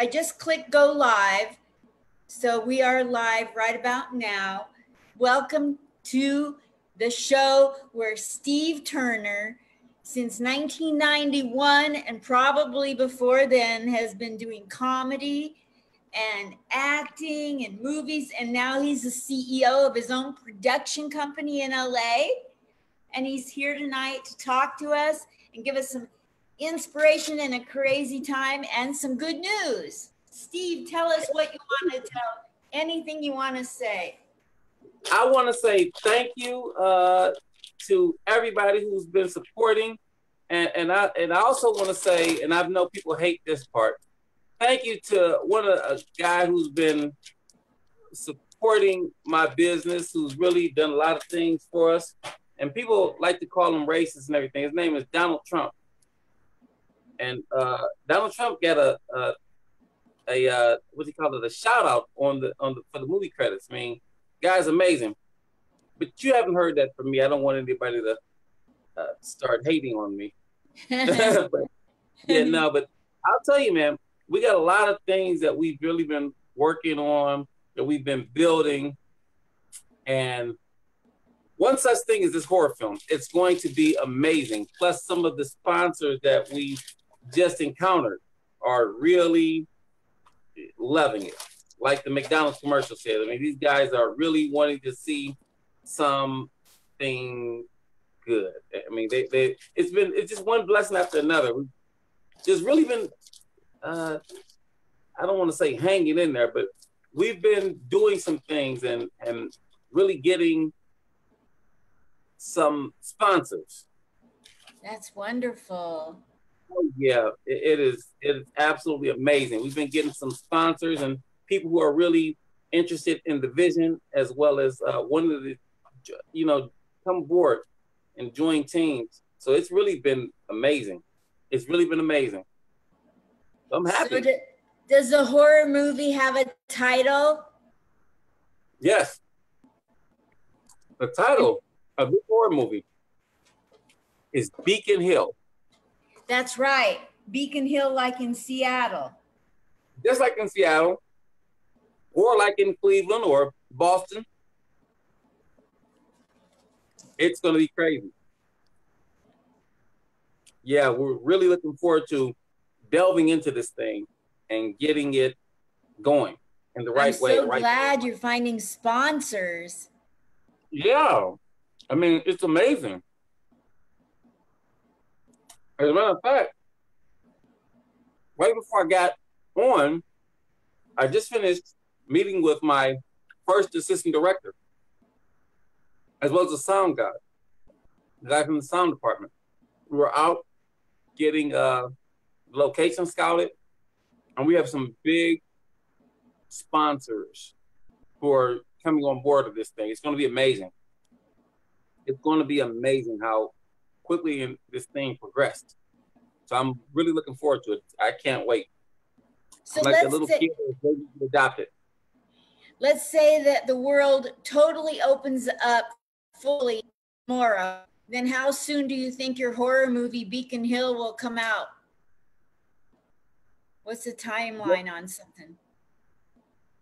I just clicked go live. So we are live right about now. Welcome to the show where Steve Turner, since 1991 and probably before then, has been doing comedy and acting and movies. And now he's the CEO of his own production company in LA. And he's here tonight to talk to us and give us some inspiration in a crazy time and some good news. Steve, tell us what you want to tell, anything you want to say. I want to say thank you to everybody who's been supporting. And I also want to say, and I know people hate this part, thank you to a guy who's been supporting my business, who's really done a lot of things for us. And people like to call him racist and everything. His name is Donald Trump. And Donald Trump got a what do you call it? A shout out for the movie credits. I mean, guy's amazing. But you haven't heard that from me. I don't want anybody to start hating on me. But I'll tell you, man, we got a lot of things that we've really been working on, that we've been building. And one such thing is this horror film. It's going to be amazing. Plus, some of the sponsors that we just encountered are really loving it. Like the McDonald's commercial said. I mean, these guys are really wanting to see something good. I mean, it's just one blessing after another. We've just really been, I don't want to say hanging in there, but we've been doing some things and really getting some sponsors. That's wonderful. Oh, yeah, it is absolutely amazing. We've been getting some sponsors and people who are really interested in the vision, as well as wanting to, come aboard and join teams. So it's really been amazing. It's really been amazing. I'm happy. So does the horror movie have a title? Yes. The title of the horror movie is Beacon Hill. That's right. Beacon Hill, like in Seattle. Just like in Seattle, or like in Cleveland or Boston. It's going to be crazy. Yeah, we're really looking forward to delving into this thing and getting it going in the right way. I'm so glad you're finding sponsors. Yeah. I mean, it's amazing. As a matter of fact, right before I got on, I just finished meeting with my first assistant director, as well as the sound guy, the guy from the sound department. We were out getting location scouted, and we have some big sponsors who are coming on board with this thing. It's going to be amazing. It's going to be amazing how quickly this thing progressed. So I'm really looking forward to it. I can't wait. So like a little kid who's adopted. Let's say that the world totally opens up fully tomorrow. Then how soon do you think your horror movie Beacon Hill will come out? What's the timeline on something?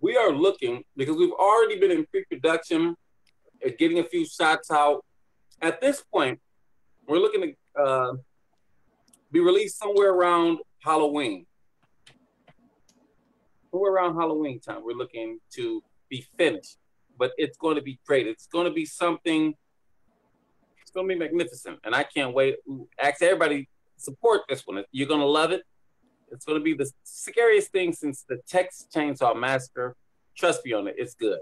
We are looking, because we've already been in pre-production, getting a few shots out. At this point, we're looking to be released somewhere around Halloween. Somewhere around Halloween time, we're looking to be finished. But it's going to be great. It's going to be something, it's going to be magnificent. And I can't wait. Ask everybody, support this one. You're going to love it. It's going to be the scariest thing since the Texas Chainsaw Massacre. Trust me on it. It's good.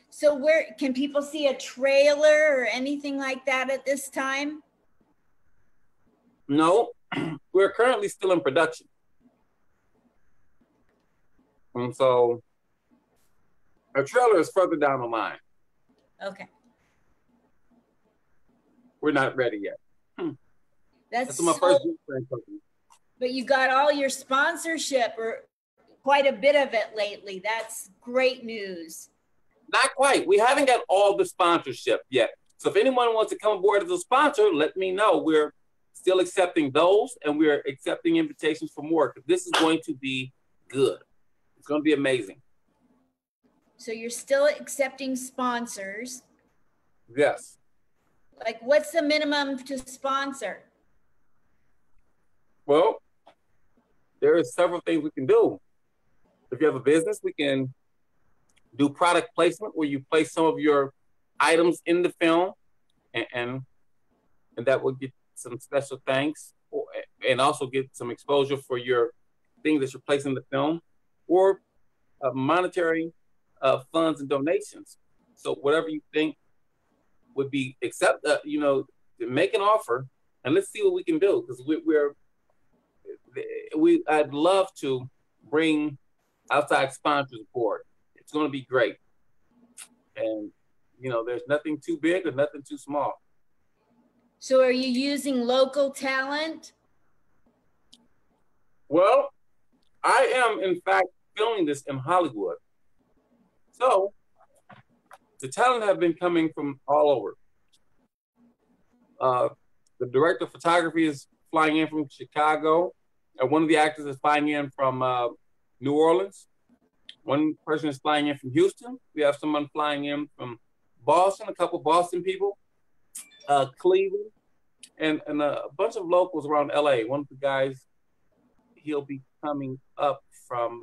So where can people see a trailer or anything like that at this time? No, we're currently still in production. And so our trailer is further down the line. Okay. We're not ready yet. That's my first company. But you got all your sponsorship, or quite a bit of it lately. That's great news. Not quite. We haven't got all the sponsorship yet. So if anyone wants to come aboard as a sponsor, let me know. We're still accepting those, and we're accepting invitations for more. This is going to be good. It's going to be amazing. So you're still accepting sponsors. Yes. Like, what's the minimum to sponsor? Well, there are several things we can do. If you have a business, we can do product placement where you place some of your items in the film, and that will get some special thanks, and also get some exposure for your things that you're placing in the film, or monetary funds and donations. So whatever you think would be make an offer, and let's see what we can do, because I'd love to bring outside sponsors aboard. It's going to be great, and there's nothing too big or nothing too small. So are you using local talent? Well, I am in fact filming this in Hollywood, so the talent have been coming from all over. The director of photography is flying in from Chicago, and one of the actors is flying in from New Orleans. One person is flying in from Houston. We have someone flying in from Boston, a couple Boston people, Cleveland, and a bunch of locals around LA. One of the guys, he'll be coming up from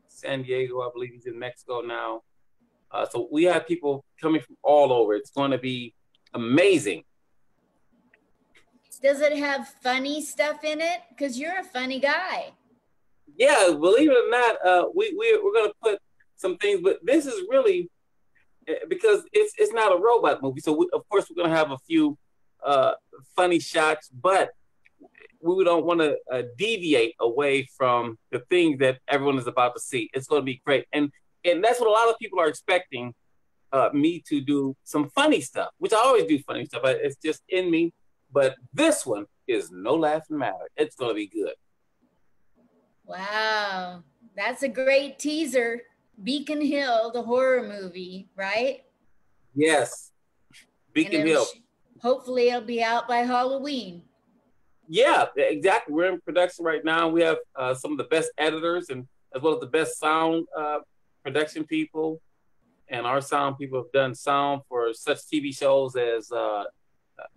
San Diego. I believe he's in Mexico now. So we have people coming from all over. It's going to be amazing. Does it have funny stuff in it? Because you're a funny guy. Yeah, believe it or not, we're going to put some things, but this is really because it's not a robot movie. So of course we're going to have a few funny shots, but we don't want to deviate away from the things that everyone is about to see. It's going to be great, and that's what a lot of people are expecting me to do, some funny stuff, which I always do funny stuff. It's just in me. But this one is no laughing matter. It's going to be good. Wow. That's a great teaser. Beacon Hill, the horror movie, right? Yes. Beacon Hill. Hopefully it'll be out by Halloween. Yeah, exactly. We're in production right now. We have some of the best editors, and as well as the best sound production people. And our sound people have done sound for such TV shows as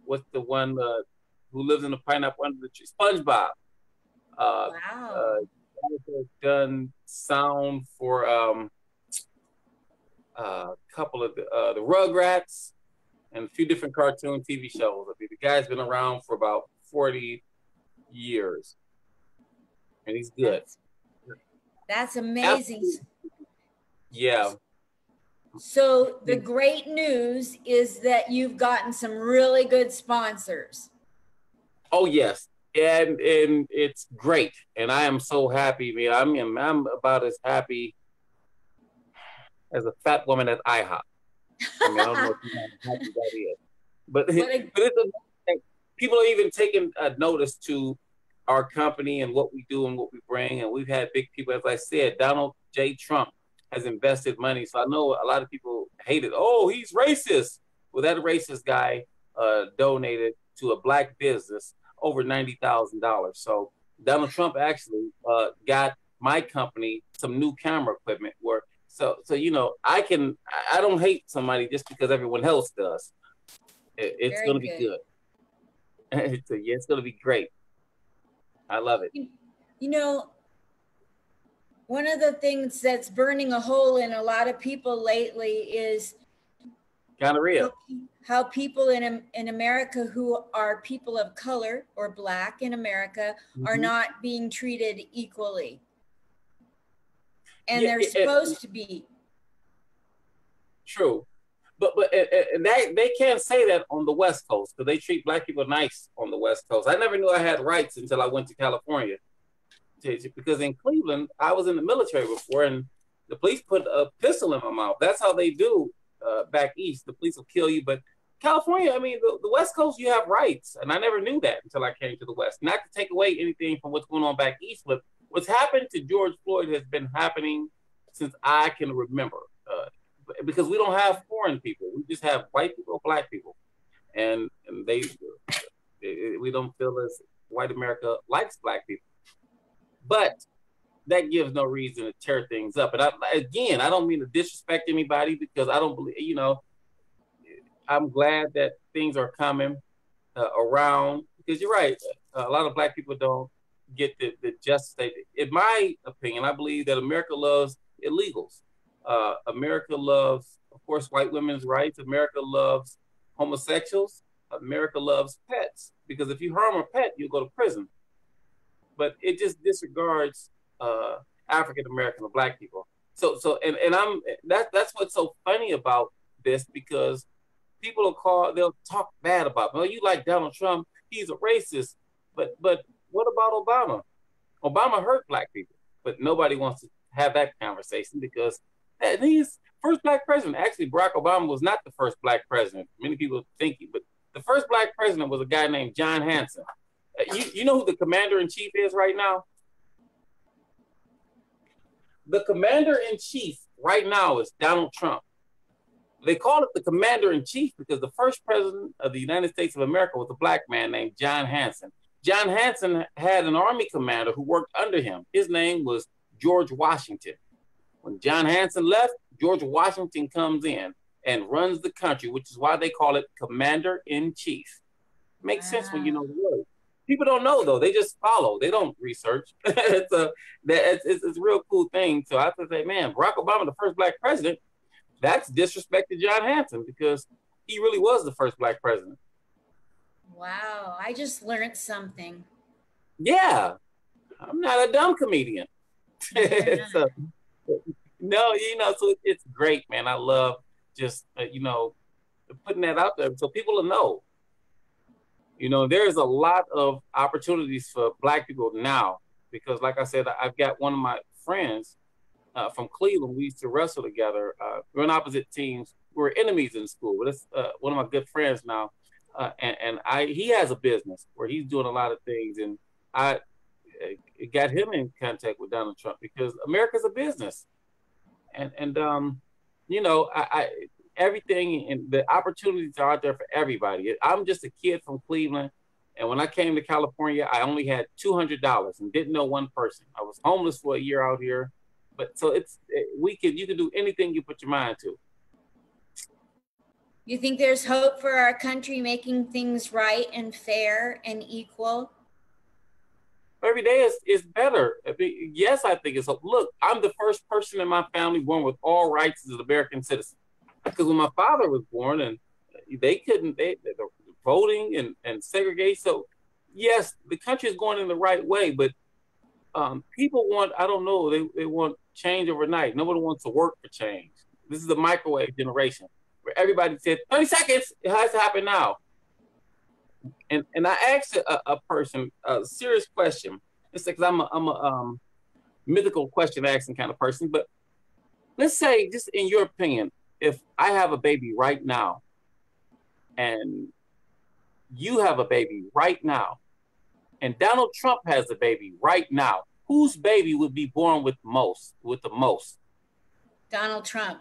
what's the one who lives in the pineapple under the tree? SpongeBob. Wow. Has done sound for a couple of the Rugrats and a few different cartoon TV shows. I mean, the guy's been around for about 40 years, and he's good. That's amazing. Absolutely. Yeah. So the great news is that you've gotten some really good sponsors. Oh yes, and it's great, and I am so happy. Man, I'm about as happy as a fat woman at IHOP. I mean, I don't know if you know how happy that is, but people are even taking notice to our company and what we do and what we bring, and we've had big people, as I said, Donald J. Trump has invested money. So I know a lot of people hate it. Oh, he's racist. Well, that racist guy donated to a black business over $90,000. So Donald Trump actually got my company some new camera equipment. So I don't hate somebody just because everyone else does. It's going to be good. It's going to be great. I love it. One of the things that's burning a hole in a lot of people lately is gonorrhea. How people in America who are people of color or black in America are not being treated equally. And they're supposed to be. True. But they can't say that on the West Coast, because they treat black people nice on the West Coast. I never knew I had rights until I went to California. Because in Cleveland, I was in the military before, and the police put a pistol in my mouth. That's how they do back east. The police will kill you. But California, I mean, the West Coast, you have rights. And I never knew that until I came to the West. Not to take away anything from what's going on back east, but what's happened to George Floyd has been happening since I can remember. Because we don't have foreign people. We just have white people, black people. And we don't feel as white America likes black people. But that gives no reason to tear things up. And I don't mean to disrespect anybody, because I don't believe, I'm glad that things are coming around, because you're right. A lot of Black people don't get the justice. In my opinion, I believe that America loves illegals. America loves, of course, white women's rights. America loves homosexuals. America loves pets, because if you harm a pet, you go to prison. But it just disregards African American or Black people. And that's what's so funny about this, because people they'll talk bad about, well, you like Donald Trump, he's a racist. But what about Obama? Obama hurt Black people, but nobody wants to have that conversation, because he's first Black president. Actually, Barack Obama was not the first Black president. Many people think but the first Black president was a guy named John Hanson. You know who the commander-in-chief is right now? The commander-in-chief right now is Donald Trump. They call it the commander-in-chief because the first president of the United States of America was a Black man named John Hanson. John Hanson had an army commander who worked under him. His name was George Washington. When John Hanson left, George Washington comes in and runs the country, which is why they call it commander-in-chief. Makes sense when you know the word. People don't know, though. They just follow. They don't research. It's a real cool thing. So I have to say, man, Barack Obama, the first Black president, that's disrespect to John Hanson, because he really was the first Black president. Wow, I just learned something. Yeah, I'm not a dumb comedian. Yeah. So, no, so it's great, man. I love just, putting that out there so people will know. There's a lot of opportunities for Black people now, because like I said, I've got one of my friends from Cleveland. We used to wrestle together. We're on opposite teams. We were enemies in school, but it's one of my good friends now. He has a business where he's doing a lot of things, and I got him in contact with Donald Trump, because America's a business, and everything and the opportunities are out there for everybody. I'm just a kid from Cleveland, and when I came to California, I only had $200 and didn't know one person. I was homeless for a year out here, but so you can do anything you put your mind to. You think there's hope for our country making things right and fair and equal? Every day is better. Yes, I think it's hope. Look, I'm the first person in my family born with all rights as an American citizen. Because when my father was born, and they voting and segregate. So yes, the country is going in the right way, but people want, I don't know, they want change overnight. Nobody wants to work for change. This is the microwave generation, where everybody said 30 seconds, it has to happen now. And I asked a person a serious question. It's because I'm a mythical question asking kind of person. But let's say, just in your opinion, if I have a baby right now, and you have a baby right now, and Donald Trump has a baby right now, whose baby would be born with the most? Donald Trump.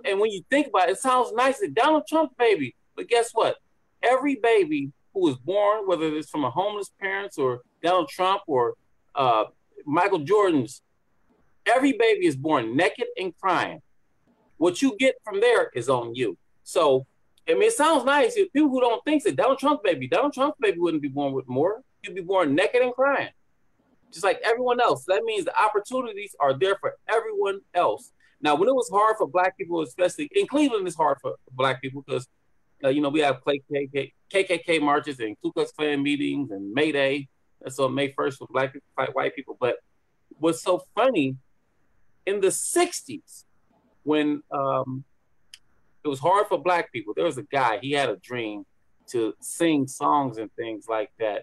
And when you think about it, it sounds nice, that Donald Trump's baby. But guess what? Every baby who is born, whether it's from a homeless parents or Donald Trump or Michael Jordan's, every baby is born naked and crying. What you get from there is on you. So, I mean, it sounds nice. If people who don't think that Donald Trump's baby wouldn't be born with more. He'd be born naked and crying, just like everyone else. That means the opportunities are there for everyone else. Now, when it was hard for Black people, especially in Cleveland, it's hard for Black people because, we have KKK marches and Ku Klux Klan meetings and May Day. That's on May 1st when Black people fight white people. But what's so funny, in the 60s, when it was hard for Black people, there was a guy, he had a dream to sing songs and things like that.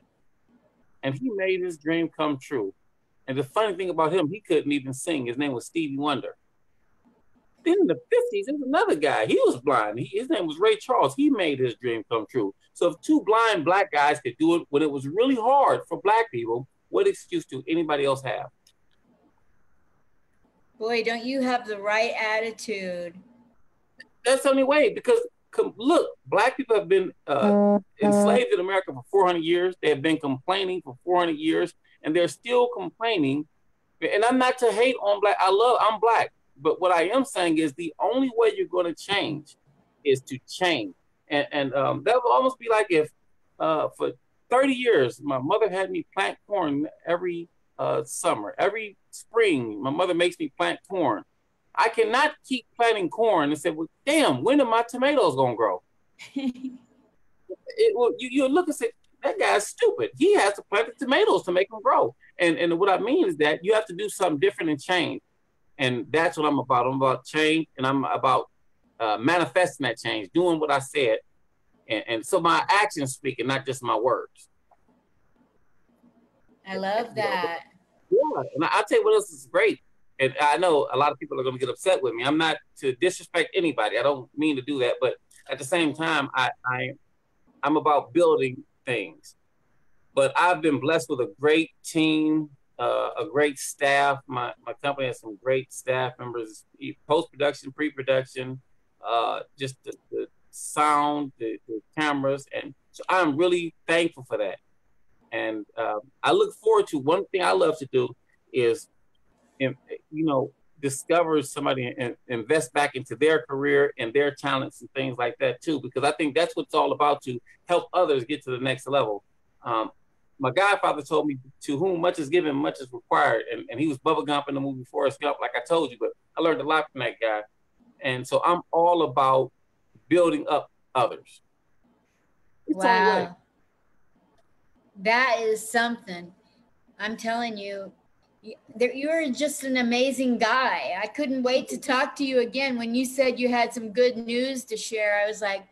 And he made his dream come true. And the funny thing about him, he couldn't even sing. His name was Stevie Wonder. Then in the 50s, there was another guy. He was blind. His name was Ray Charles. He made his dream come true. So if two blind Black guys could do it when it was really hard for Black people, what excuse do anybody else have? Boy, don't you have the right attitude. That's the only way, because look, Black people have been enslaved in America for 400 years. They have been complaining for 400 years. and they're still complaining. And I'm not to hate on black. I'm black. But what I am saying is the only way you're going to change is to change. And that would almost be like if for 30 years, my mother had me plant corn every summer. Every spring, my mother makes me plant corn. I cannot keep planting corn and say, well, damn, when are my tomatoes going to grow? You look and say, that guy's stupid. He has to plant the tomatoes to make them grow. And what I mean is that you have to do something different and change. And that's what I'm about. I'm about change, and I'm about manifesting that change, doing what I said. And so my actions speak and not just my words. I love that. Yeah, and I'll tell you what else is great. And I know a lot of people are going to get upset with me. I'm not to disrespect anybody. I don't mean to do that. But at the same time, I'm about building things. But I've been blessed with a great team, a great staff. My company has some great staff members, post-production, pre-production, just the sound, the cameras. And so I'm really thankful for that. And I look forward to, one thing I love to do is, discover somebody and invest back into their career and their talents and things like that too, because I think that's what it's all about, to help others get to the next level. My godfather told me, to whom much is given, much is required. And he was Bubba Gump in the movie Forrest Gump, like I told you, but I learned a lot from that guy. And so I'm all about building up others. It's wow. That is something. I'm telling you, you're just an amazing guy. I couldn't wait to talk to you again. When you said you had some good news to share, I was like,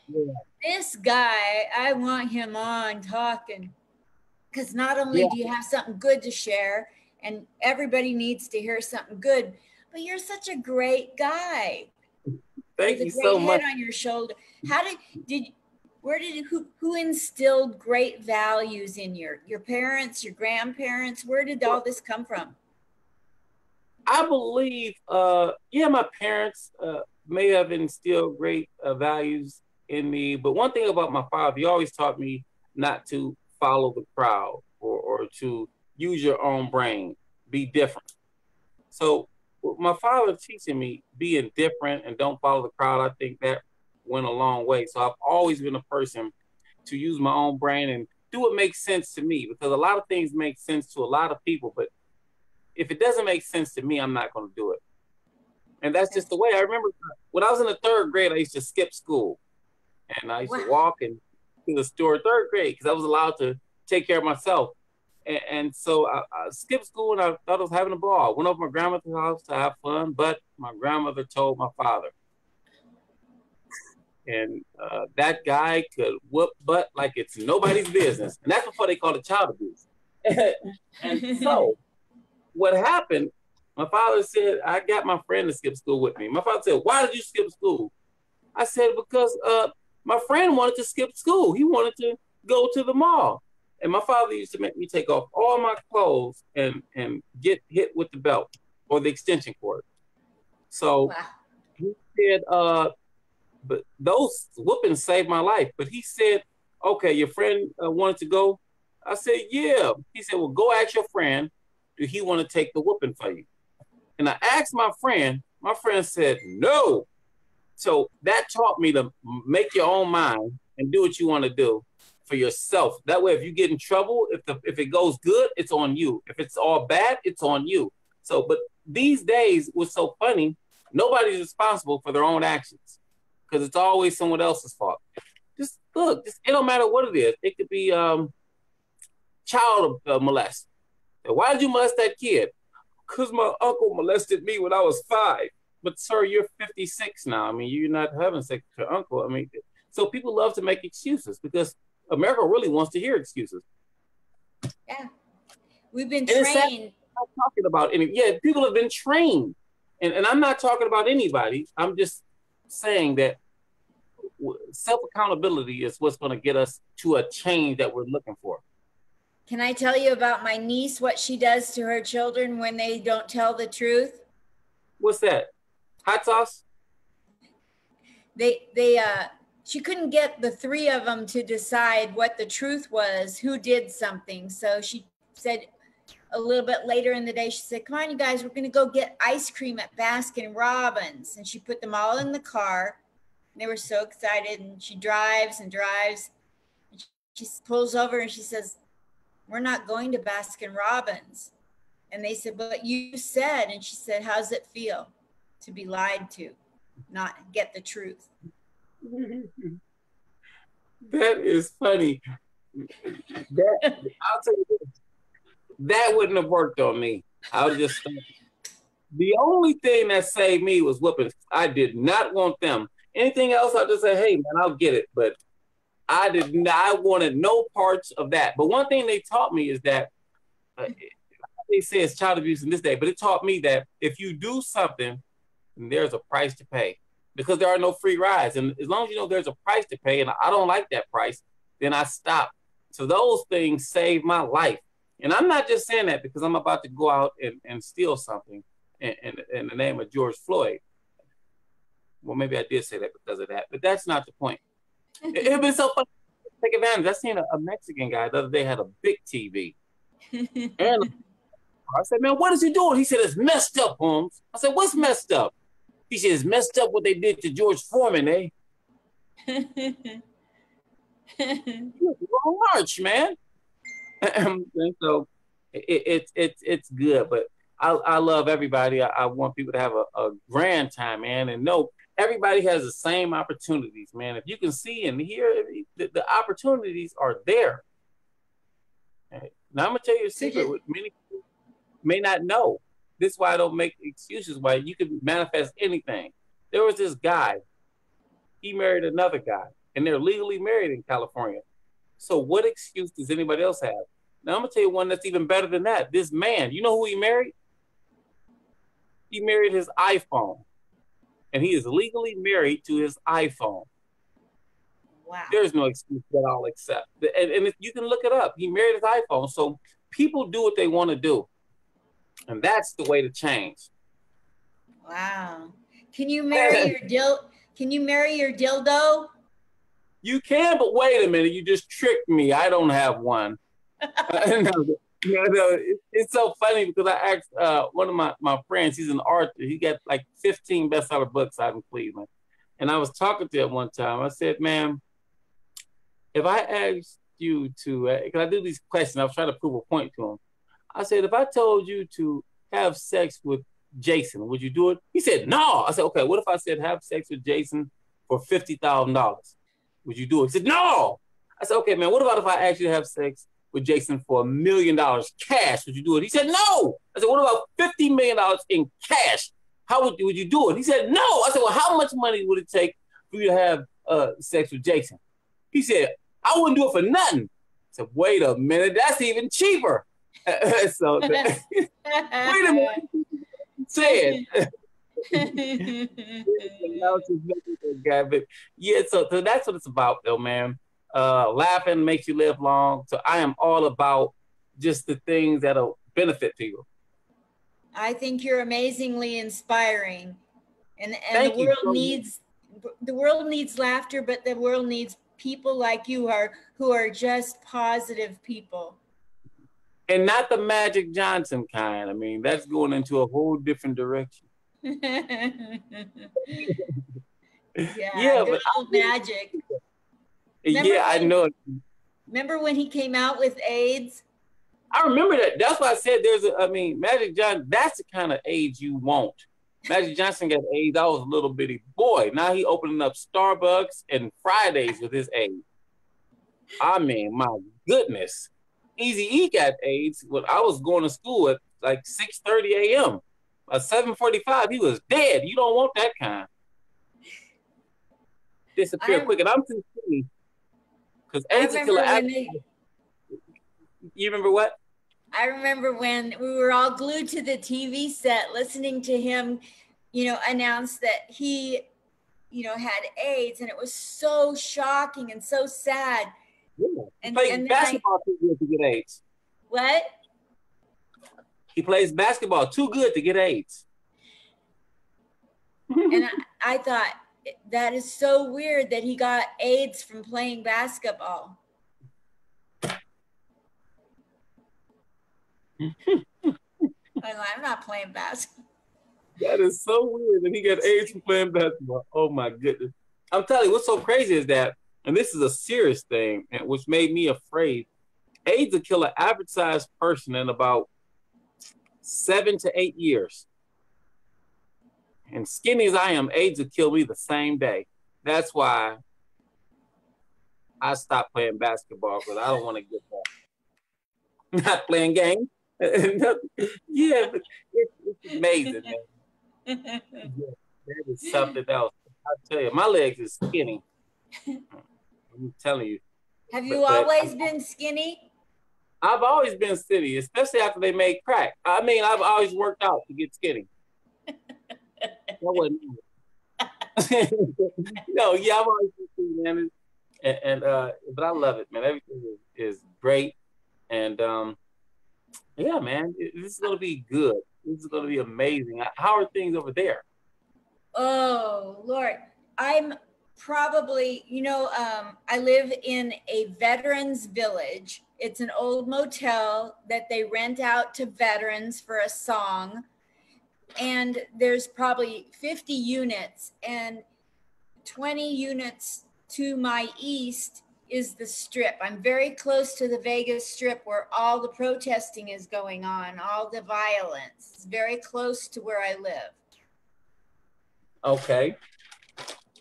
this guy, I want him on talking. Because not only do you have something good to share, and everybody needs to hear something good, but you're such a great guy. Thank you so much. Head on your shoulder. Who instilled great values in your parents, your grandparents? Where did all this come from? I believe, my parents may have instilled great values in me. But one thing about my father, he always taught me not to follow the crowd or to use your own brain, be different. So my father teaching me being different and don't follow the crowd, I think that went a long way. So I've always been a person to use my own brain and do what makes sense to me, because a lot of things make sense to a lot of people, but if it doesn't make sense to me, I'm not going to do it. And that's just the way. I remember when I was in the 3rd grade, I used to skip school, and I used to walk to the store 3rd grade because I was allowed to take care of myself. And so I skipped school, and I thought I was having a ball. I went over to my grandmother's house to have fun, but my grandmother told my father. And that guy could whoop butt like it's nobody's business. And that's before they called it child abuse. And so what happened, my father said, I got my friend to skip school with me. My father said, why did you skip school? I said, because my friend wanted to skip school. He wanted to go to the mall. And my father used to make me take off all my clothes and get hit with the belt or the extension cord. So he said, but those whoopings saved my life. But he said, okay, your friend wanted to go? I said, yeah. He said, well, go ask your friend, do he want to take the whooping for you? And I asked my friend said, no. So that taught me to make your own mind and do what you want to do for yourself. That way, if you get in trouble, if it goes good, it's on you. If it's all bad, it's on you. So, but these days, what's so funny, nobody's responsible for their own actions, because it's always someone else's fault. Just look, it don't matter what it is. It could be child molest. Why did you molest that kid? Because my uncle molested me when I was 5. But sir, you're 56 now. I mean, you're not having sex with your uncle. I mean, so people love to make excuses because America really wants to hear excuses. Yeah, we've been trained. I'm not talking about any. Yeah, people have been trained, and I'm not talking about anybody. I'm just saying that self accountability is what's going to get us to a change that we're looking for. Can I tell you about my niece, what she does to her children when they don't tell the truth? What's that? Hot sauce? She couldn't get the 3 of them to decide what the truth was, who did something. So she said, a little bit later in the day, she said, come on, you guys, we're going to go get ice cream at Baskin Robbins. And she put them all in the car. And they were so excited. And she drives and drives. And she pulls over and she says, we're not going to Baskin Robbins. And they said, but you said, and she said, how's it feel to be lied to, not get the truth? That is funny. I'll tell you this, that wouldn't have worked on me. I was just the only thing that saved me was whoopings. I did not want them. Anything else, I'll just say, hey man, I'll get it. But I wanted no parts of that. But one thing they taught me is that they say it's child abuse in this day, but it taught me that if you do something, there's a price to pay, because there are no free rides. And as long as you know there's a price to pay, and I don't like that price, then I stop. So those things saved my life. And I'm not just saying that because I'm about to go out and steal something in the name of George Floyd. Well, maybe I did say that because of that, but that's not the point. It'd been so fun to take advantage. I seen a Mexican guy the other day had a big TV. And I said, man, what is he doing? He said, it's messed up, Holmes. I said, what's messed up? He said, it's messed up what they did to George Foreman, eh? Wrong march, man. And so it's good, but I love everybody. I want people to have a grand time, man, and know everybody has the same opportunities, man. If you can see and hear, the opportunities are there. Right. Now I'm gonna tell you a secret. What many people may not know. This is why I don't make excuses. Why you can manifest anything. There was this guy. He married another guy, and they're legally married in California. So what excuse does anybody else have? Now I'm gonna tell you one that's even better than that. This man, you know who he married? He married his iPhone, and he is legally married to his iPhone. Wow. There's no excuse that I'll accept. And if you can look it up. He married his iPhone. So people do what they want to do. And that's the way to change. Wow. Can you marry your dildo? You can, but wait a minute. You just tricked me. I don't have one. It's so funny because I asked one of my friends, he's an author. He got like 15 bestseller books out in Cleveland. And I was talking to him one time. I said, man, if I asked you to, because I do these questions, I was trying to prove a point to him. I said, if I told you to have sex with Jason, would you do it? He said, no. I said, okay, what if I said have sex with Jason for $50,000? Would you do it? He said, no. I said, okay, man, what about if I asked you to have sex with Jason for $1 million cash? Would you do it? He said, no. I said, what about $50 million in cash? How would you do it? He said, no. I said, well, how much money would it take for you to have sex with Jason? He said, I wouldn't do it for nothing. I said, wait a minute, that's even cheaper. So, wait a minute. Say it. But yeah, so that's what it's about, though, man. Laughing makes you live long. So I am all about just the things that'll benefit people. I think you're amazingly inspiring, and the world needs laughter, but the world needs people like you who are just positive people. And not the Magic Johnson kind. I mean, that's going into a whole different direction. Yeah, but Magic. I know it. Remember when he came out with AIDS? I remember that. That's why I said Magic Johnson, that's the kind of AIDS you want. Magic Johnson got AIDS. I was a little bitty boy. Now he opening up Starbucks and Fridays with his AIDS. I mean, my goodness. Eazy-E got AIDS when I was going to school at like 6:30 a.m. At 7:45, he was dead. You don't want that kind. Disappear quick. And I'm too skinny. Because AIDS is killer. You remember what? I remember when we were all glued to the TV set listening to him, announce that he, had AIDS, and it was so shocking and so sad. Yeah. He plays basketball too good to get AIDS. What? He plays basketball too good to get AIDS. And I thought, that is so weird that he got AIDS from playing basketball. I'm not playing basketball. That is so weird that he got AIDS from playing basketball. Oh my goodness. I'm telling you, what's so crazy is that, and this is a serious thing, which made me afraid. AIDS will kill an average sized person in about 7 to 8 years. And skinny as I am, AIDS will kill me the same day. That's why I stopped playing basketball, because I don't want to get that. Not playing games. Yeah, but it's amazing, man. Yeah, that is something else. I tell you, my legs is skinny. I'm telling you. Have you always been skinny? I've always been skinny, especially after they made crack. I mean, I've always worked out to get skinny. That wasn't no, yeah, I've always been skinny, man. But I love it, man. Everything is great. And yeah, man, this is gonna be good. This is gonna be amazing. How are things over there? Oh, Lord. I'm probably, I live in a veterans village. It's an old motel that they rent out to veterans for a song. And there's probably 50 units, and 20 units to my east is the Strip. I'm very close to the Vegas Strip, where all the protesting is going on, all the violence. It's very close to where I live. Okay.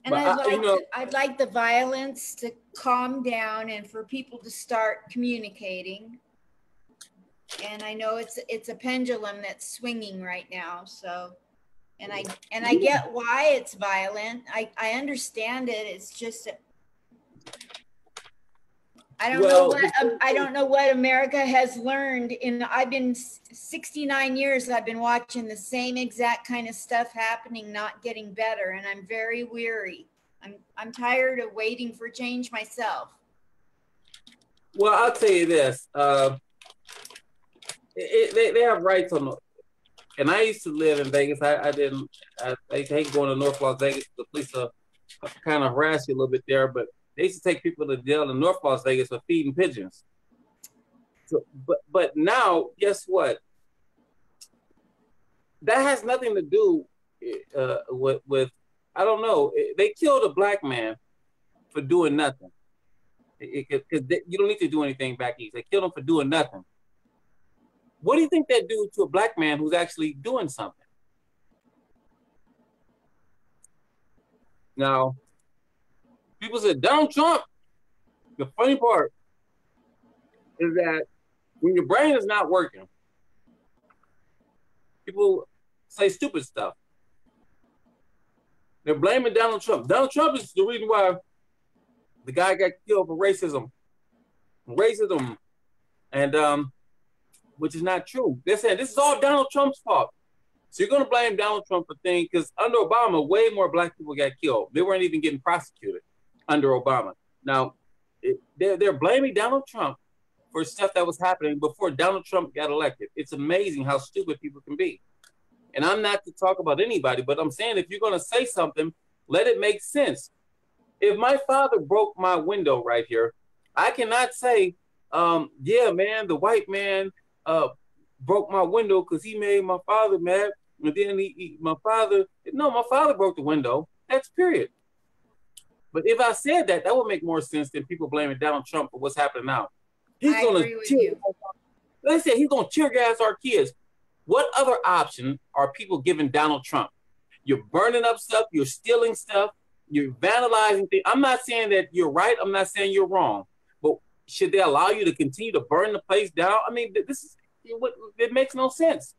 And I'd like the violence to calm down and for people to start communicating. And I know it's a pendulum that's swinging right now. So, and I get why it's violent. I understand it. It's just I don't know what America has learned. I've been 69 years. I've been watching the same exact kind of stuff happening, not getting better, and I'm very weary. I'm tired of waiting for change myself. Well, I'll tell you this. They have rights on the. And I used to live in Vegas. I hate going to North Las Vegas. The police kind of harass you a little bit there, but they used to take people to jail in North Las Vegas for feeding pigeons. So, but now, guess what? That has nothing to do with I don't know. They killed a black man for doing nothing. Because you don't need to do anything back east. They killed him for doing nothing. What do you think that do to a black man who's actually doing something? Now, people said, Donald Trump. The funny part is that when your brain is not working, people say stupid stuff. They're blaming Donald Trump. Donald Trump is the reason why the guy got killed for racism. And which is not true. They're saying this is all Donald Trump's fault. So you're going to blame Donald Trump for things, because under Obama, way more black people got killed. They weren't even getting prosecuted under Obama. Now, they're blaming Donald Trump for stuff that was happening before Donald Trump got elected. It's amazing how stupid people can be. And I'm not to talk about anybody, but I'm saying if you're going to say something, let it make sense. If my father broke my window right here, I cannot say, yeah, man, the white man broke my window because he made my father mad. And then my father broke the window. That's period. But if I said that, that would make more sense than people blaming Donald Trump for what's happening now. He's going to let's say he's going to tear gas our kids. What other option are people giving Donald Trump? You're burning up stuff. You're stealing stuff. You're vandalizing things. I'm not saying that you're right. I'm not saying you're wrong. But should they allow you to continue to burn the place down? I mean, this is it makes no sense.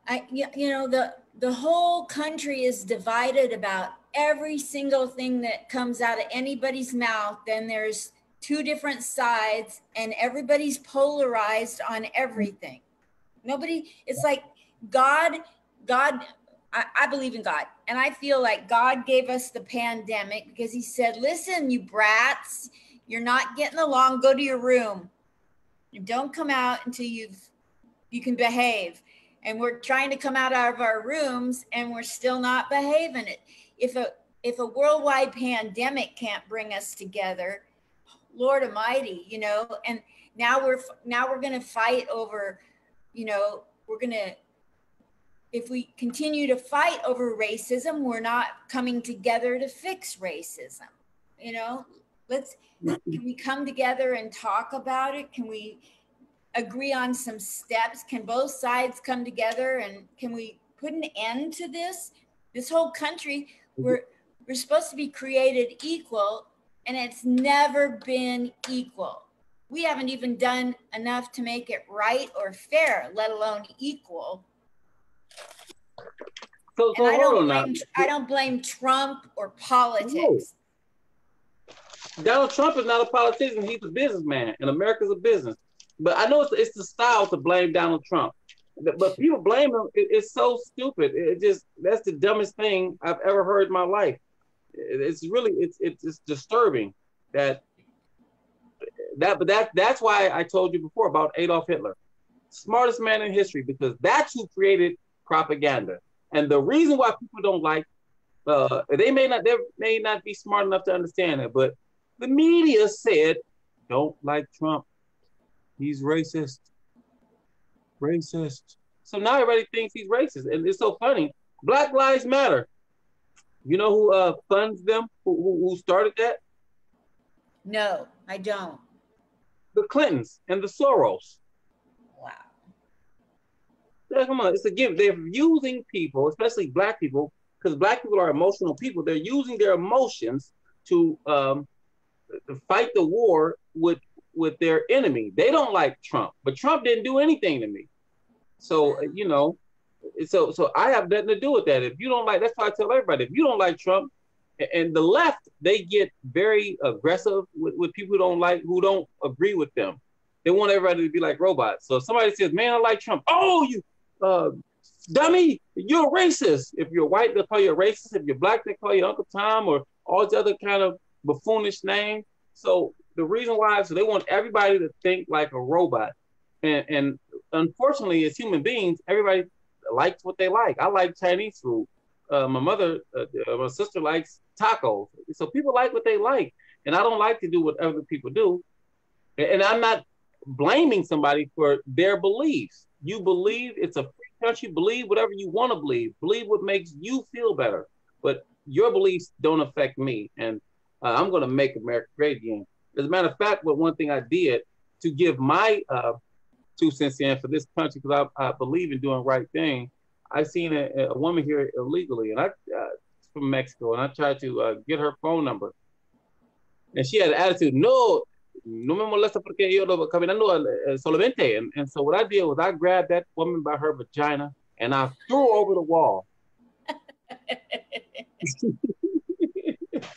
The whole country is divided about every single thing that comes out of anybody's mouth. Then there's two different sides, and everybody's polarized on everything. It's like God, I believe in God. And I feel like God gave us the pandemic because he said, listen, you brats, you're not getting along. Go to your room. Don't come out until you can behave. And we're trying to come out of our rooms and we're still not behaving it. If a worldwide pandemic can't bring us together, Lord Almighty, and Now we're going to fight over, if we continue to fight over racism, we're not coming together to fix racism. Can we come together and talk about it? Can we agree on some steps? Can both sides come together, and can we put an end to this whole country? We're supposed to be created equal, and it's never been equal. We haven't even done enough to make it right or fair, let alone equal. So I don't blame Trump or politics. No. Donald Trump is not a politician. He's a businessman, and America's a business. But I know it's the style to blame Donald Trump. But people blame him. It's so stupid. That's the dumbest thing I've ever heard in my life. It's disturbing that's why I told you before about Adolf Hitler, smartest man in history, because that's who created propaganda. And the reason why people don't like, they may not be smart enough to understand it, but the media said, don't like Trump. He's racist. So now everybody thinks he's racist. And it's so funny. Black Lives Matter. You know who funds them? Who started that? No, I don't. The Clintons and the Soros. Wow. Yeah, come on, it's a gift. They're using people, especially Black people, because Black people are emotional people. They're using their emotions to fight the war with their enemy. They don't like Trump, but Trump didn't do anything to me. So, so I have nothing to do with that. If you don't like, that's why I tell everybody, if you don't like Trump, and the left, they get very aggressive with people who don't agree with them. They want everybody to be like robots. So if somebody says, man, I like Trump. Oh, you dummy, you're a racist. If you're white, they'll call you a racist. If you're Black, they call you Uncle Tom or all the other kind of buffoonish names. So the reason why, so they want everybody to think like a robot. And unfortunately, as human beings, everybody likes what they like. I like Chinese food. My sister likes tacos. So people like what they like. And I don't like to do what other people do. And I'm not blaming somebody for their beliefs. You believe, it's a free country, believe whatever you want to believe. Believe what makes you feel better. But your beliefs don't affect me. And I'm going to make America great again. As a matter of fact, one thing I did to give my 2 cents in for this country, because I believe in doing the right thing. I seen a woman here illegally, and from Mexico, and I tried to get her phone number. And she had an attitude, no me molesta porque yo lo caminando solamente. And so what I did was I grabbed that woman by her vagina, and I threw her over the wall.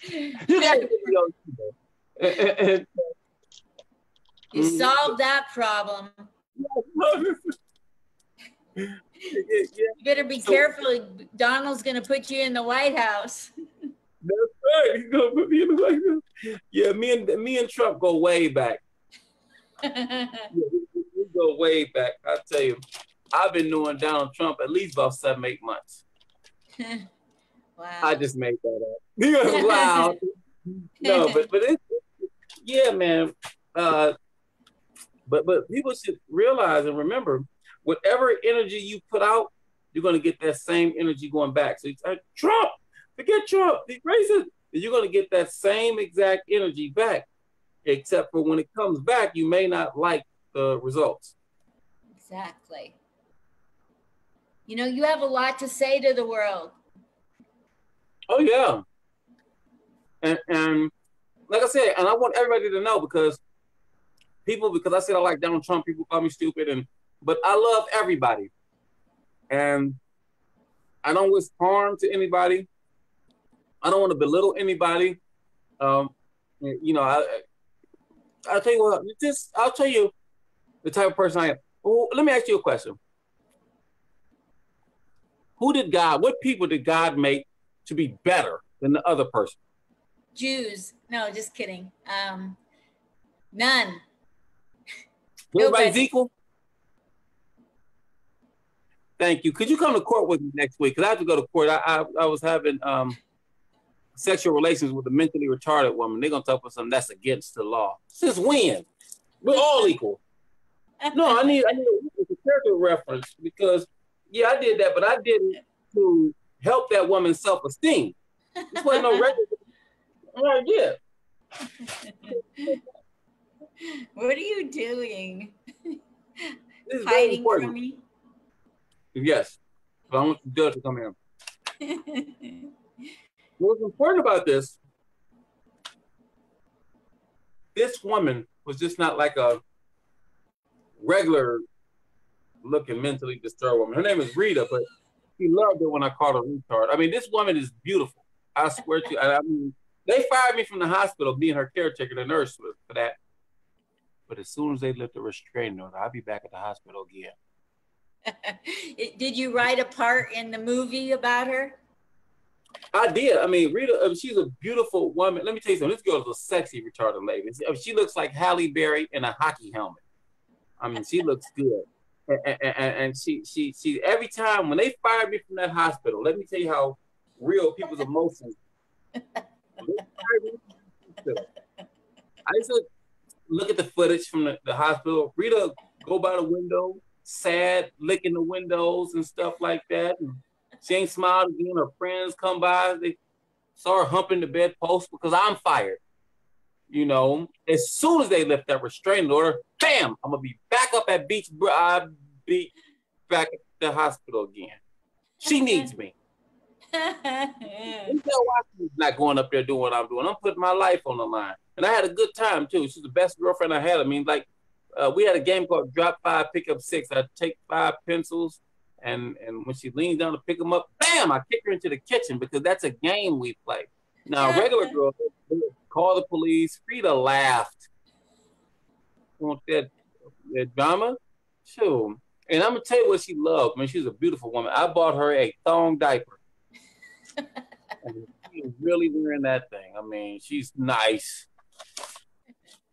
You got to You solved that problem. You better be careful. Donald's going to put you in the White House. That's right. He's going to put me in the White House. Yeah, me and Trump go way back. We go way back. I tell you, I've been knowing Donald Trump at least about 7-8 months. Wow. I just made that up. Wow. No, but it's, yeah, man. But people should realize and remember, whatever energy you put out, you're going to get that same energy going back. So you say, Trump, forget Trump, he's racist. You're going to get that same exact energy back, except for when it comes back, you may not like the results. Exactly. You have a lot to say to the world. Oh, yeah. And like I said, and I want everybody to know, because I said I like Donald Trump, people call me stupid, but I love everybody. And I don't wish harm to anybody. I don't want to belittle anybody. I'll tell you what, I'll tell you the type of person I am. Well, let me ask you a question. What people did God make to be better than the other person? Jews. No, just kidding. None. Everybody's equal? Thank you. Could you come to court with me next week? Because I have to go to court. I was having sexual relations with a mentally retarded woman. They're going to talk about something that's against the law. Since when? We're all equal. No, I need a character reference because, yeah, I did that, but I did it to help that woman's self-esteem. This wasn't no regular. Right, yeah. What are you doing? This is hiding from me? Yes. But I want the judge to come in. What's important about this woman was just not like a regular looking mentally disturbed woman. Her name is Rita, but she loved it when I called her retard. I mean, this woman is beautiful. I swear to you. I mean, they fired me from the hospital, being her caretaker, the nurse, for that. But as soon as they lift the restraining order, I'll be back at the hospital again. Did you write a part in the movie about her? I did. I mean, Rita, she's a beautiful woman. Let me tell you something. This girl is a sexy retarded lady. She looks like Halle Berry in a hockey helmet. I mean, she looks good. And she every time when they fired me from that hospital, let me tell you how real people's emotions. I used to look at the footage from the hospital. Rita go by the window, sad, licking the windows and stuff like that. And she ain't smiled again. Her friends come by. They saw her humping the bedpost because I'm fired. You know, as soon as they lift that restraining order, bam, I'm gonna be back up at I'll be back at the hospital again. She needs me. Not going up there doing what I'm doing. I'm putting my life on the line. And I had a good time too. She's the best girlfriend I had. I mean, like we had a game called Drop 5, Pick Up 6. I'd take 5 pencils, and when she leans down to pick them up, bam, I kick her into the kitchen because that's a game we play. Now, a regular girl call the police. Rita laughed. Want that drama? Sure. And I'm gonna tell you what she loved. I mean, she's a beautiful woman. I bought her a thong diaper. And she's really wearing that thing. I mean, she's nice.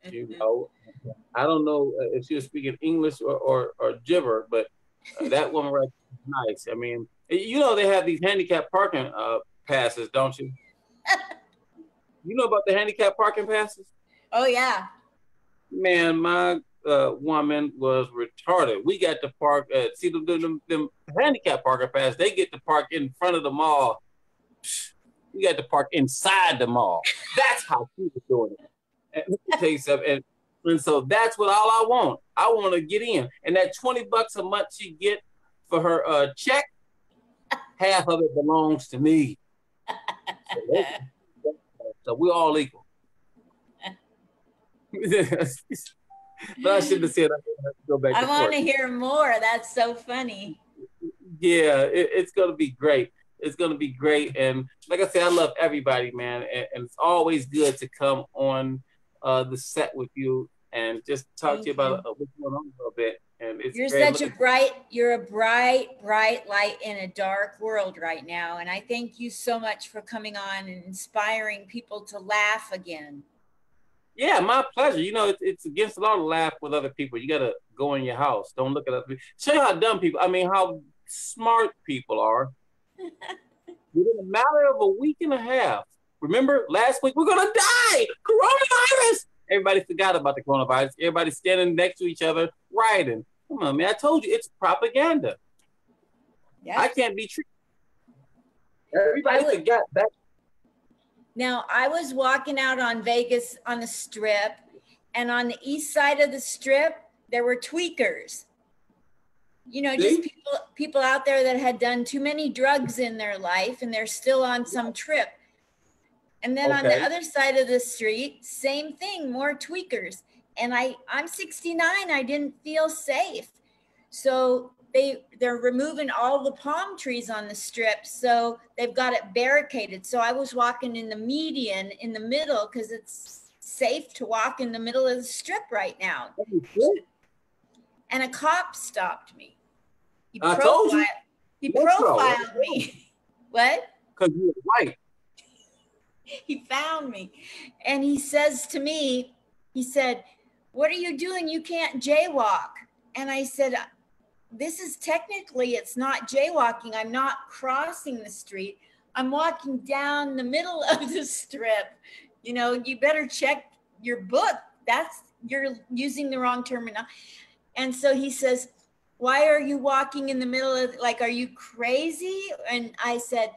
You know, I don't know if she was speaking English or gibber, but that woman right there is nice. I mean, you know, they have these handicap parking passes, don't you? You know about the handicap parking passes? Oh, yeah. Man, my woman was retarded. We got to park, see them handicap parking passes, they get to park in front of the mall. We got to park inside the mall. That's how she was doing it. And let me tell you something. And so that's what all I want. I want to get in. And that $20 a month she get for her check, half of it belongs to me. So we're all equal. But I shouldn't have said I have to go back. I want to hear more. That's so funny. Yeah, it's going to be great. It's going to be great. And like I said, I love everybody, man. And it's always good to come on the set with you and just talk to you about what's going on a little bit. And it's you're a bright light in a dark world right now. And I thank you so much for coming on and inspiring people to laugh again. Yeah, my pleasure. You know, it's against the law to laugh with other people. You got to go in your house. Don't look at other people. Show you how dumb people, how smart people are. Within a matter of a week and a half. Remember last week, we're going to die. Coronavirus. Everybody forgot about the coronavirus. Everybody's standing next to each other, rioting. Come on, man. I told you, it's propaganda. Yes. I can't be treated. Everybody forgot that. Now, I was walking out on Vegas on the Strip, and on the east side of the Strip, there were tweakers. You know, just people out there that had done too many drugs in their life, and they're still on some trip. And then on the other side of the street, same thing, more tweakers. And I'm 69, I didn't feel safe. So they're removing all the palm trees on the Strip, so they've got it barricaded. So I was walking in the median in the middle because it's safe to walk in the middle of the Strip right now. And a cop stopped me. He profiled me. What? Because you were white. He found me. And he says to me, he said, "What are you doing? You can't jaywalk." And I said, "This is technically, it's not jaywalking. I'm not crossing the street. I'm walking down the middle of the Strip. You know, you better check your book. you're using the wrong terminology. And so he says, why are you walking in the middle of, like, are you crazy? And I said,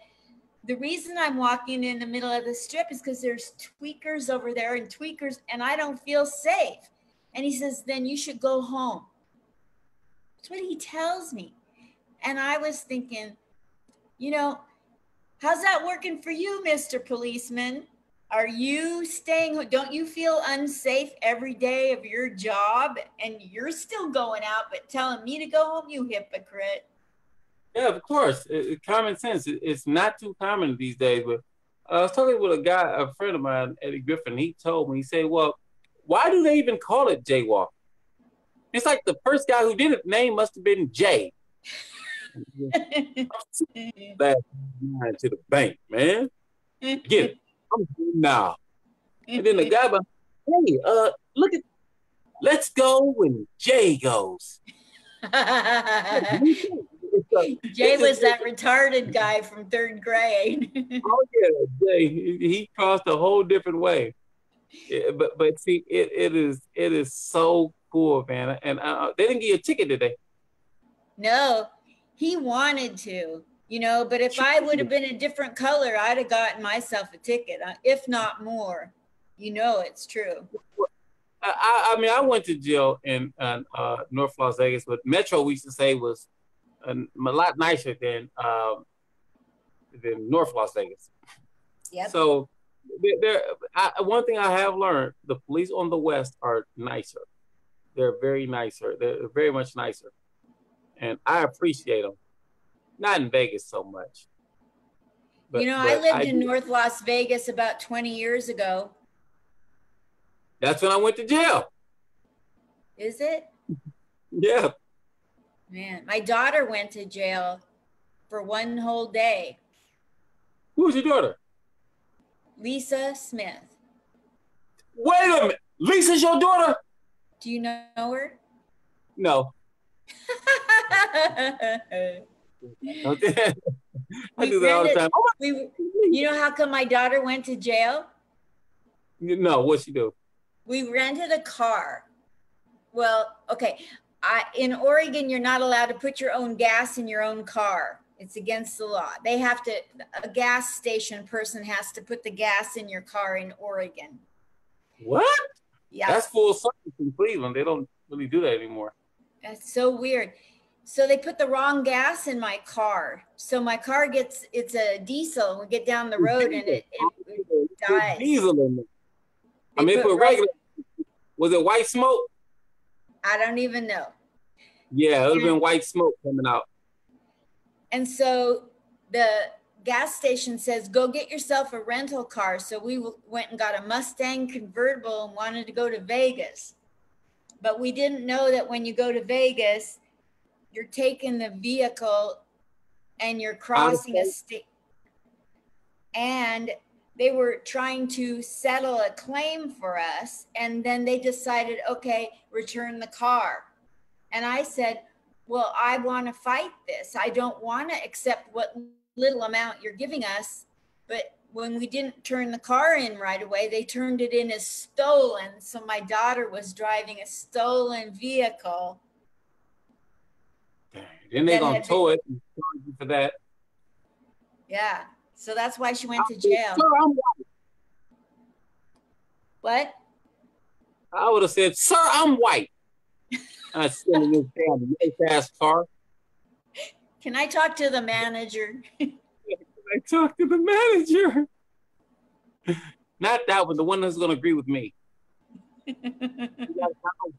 the reason I'm walking in the middle of the strip is because there's tweakers over there and tweakers, and I don't feel safe. And he says, then you should go home. That's what he tells me. And I was thinking, you know, how's that working for you, Mr. Policeman? Are you staying? Don't you feel unsafe every day of your job? And you're still going out, but telling me to go home, you hypocrite. Yeah, of course. Common sense. It's not too common these days. But I was talking with a friend of mine, Eddie Griffin. He told me, he said, well, why do they even call it jaywalking? It's like the first guy who did it, name must have been Jay. Last night to the bank, man. Get it. I'm here now. And then the guy, hey, look at, let's go when Jay goes. Jay was that retarded guy from third grade. Oh yeah, Jay. He crossed a whole different way. Yeah, but see, it is so cool, man. And they didn't give you a ticket today. No, he wanted to, you know. But if I would have been a different color, I'd have gotten myself a ticket, if not more. You know, it's true. I mean, I went to jail in North Las Vegas, but Metro, we used to say, was a lot nicer than North Las Vegas. Yep. So one thing I have learned, the police on the West are nicer. They're very nicer. They're very much nicer. And I appreciate them. Not in Vegas so much. But, you know, I lived in North Las Vegas about 20 years ago. That's when I went to jail. Is it? Yeah. Man, my daughter went to jail for one whole day. Who's your daughter? Lisa Smith. Wait a minute. Lisa's your daughter? Do you know her? No. I do that all the time. You know how come my daughter went to jail? No, what'd she do? We rented a car. Well, okay. In Oregon, you're not allowed to put your own gas in your own car. It's against the law. They have to, a gas station person has to put the gas in your car in Oregon. What? Yeah. That's full circle in Cleveland. They don't really do that anymore. That's so weird. So they put the wrong gas in my car. So my car it's a diesel, and we get down the road and it dies. Diesel in it. I mean, put regular. Was it white smoke? I don't even know. Yeah, it would have been white smoke coming out. And so the gas station says, go get yourself a rental car. So we went and got a Mustang convertible and wanted to go to Vegas. But we didn't know that when you go to Vegas, you're taking the vehicle and you're crossing a state. And they were trying to settle a claim for us. And then they decided, okay, return the car. And I said, well, I want to fight this. I don't want to accept what little amount you're giving us. But when we didn't turn the car in right away, they turned it in as stolen. So my daughter was driving a stolen vehicle. Then they're going to tow it and charge you for that. Yeah. So that's why she went to jail. Sir, I'm white. What? I would have said, sir, I'm white. I'm stealing this damn nice-ass car. Can I talk to the manager? Can I talk to the manager? Not that one, the one that's going to agree with me. You gotta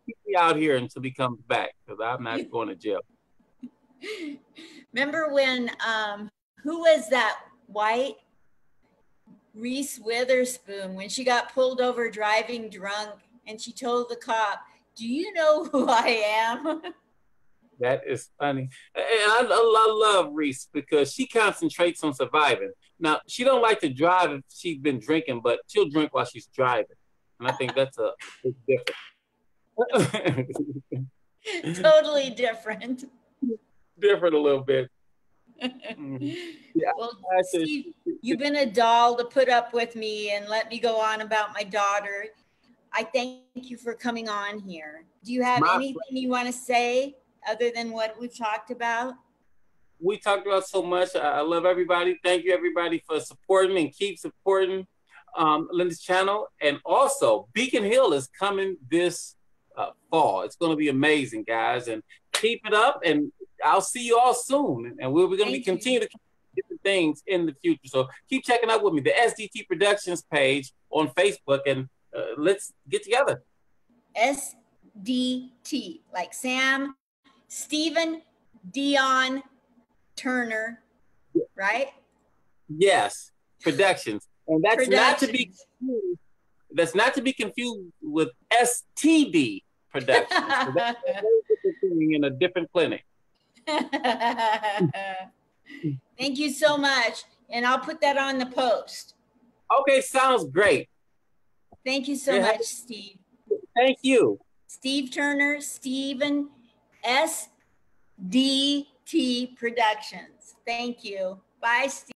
keep me out here until he comes back, because I'm not going to jail. Remember when, who was that white? Reese Witherspoon, when she got pulled over driving drunk and she told the cop, do you know who I am? That is funny. And I love Reese because she concentrates on surviving. Now, she don't like to drive if she's been drinking, but she'll drink while she's driving. And I think that's a big difference. Totally different. Different a little bit. Yeah, well, Steve, you've been a doll to put up with me and let me go on about my daughter. I thank you for coming on here. Do you have My anything you want to say other than what we've talked about? We talked about so much. I love everybody. Thank you, everybody, for supporting and keep supporting Linda's channel. And also, Beacon Hill is coming this fall. It's going to be amazing, guys. And keep it up. And I'll see you all soon. And we're going to be continue to different things in the future. So keep checking out with me, the SDT Productions page on Facebook, and let's get together. SDT, like Sam, Stephen, Dion, Turner, right? Yes, Productions. And that's not to be confused. That's not to be confused with STD Productions. So that's in a different clinic. Thank you so much. And I'll put that on the post. Okay, sounds great. Thank you so much, Steve. Thank you. Steve Turner, Stephen, SDT Productions. Thank you. Bye, Steve.